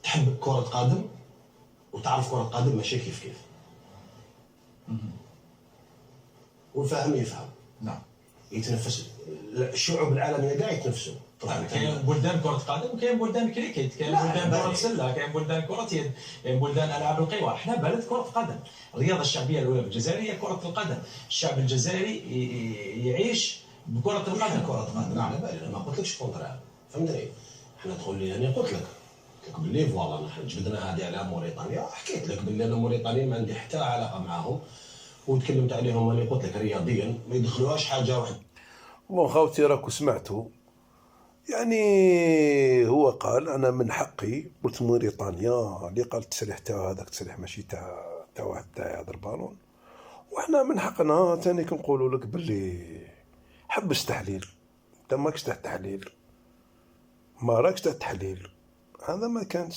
تحب كرة قدم وتعرف كرة قدم ماشي كيف كيف. والفاهم يفهم. نعم. يتنفس الشعوب العالميه كاع يتنفسوا. كاين بلدان كرة قدم وكاين بلدان كريكيت، كاين بلدان كرة سلة، كاين بلدان كرة يد، كاين بلدان ألعاب القوى. احنا بلد كرة قدم. الرياضة الشعبية الأولى في الجزائر هي كرة القدم. الشعب الجزائري يعيش بكرة القدم. كرة قدم. نعم. على بالي انا ما قلتلكش كونترا، فهمتني. حنا تقول لي انا قلت لك باللي فوالا نحن جبدنا هذه على موريتانيا، حكيت لك باللي انا موريتانيا ما عندي حتى علاقه معاهم، وتكلمت عليهم اللي قلت لك رياضيا ما يدخلوهاش حاجه واحده. بون خاوتي راكو سمعتوا، يعني هو قال انا من حقي، قلت موريتانيا اللي قال التسريح تاعو هذاك التسريح ماشي تاع واحد تاع هذا البالون، وحنا من حقنا تاني كنقولوا لك باللي حبس تحليل. انت ماكش تاع التحليل، ما راكش تاع التحليل، هذا ما كانش.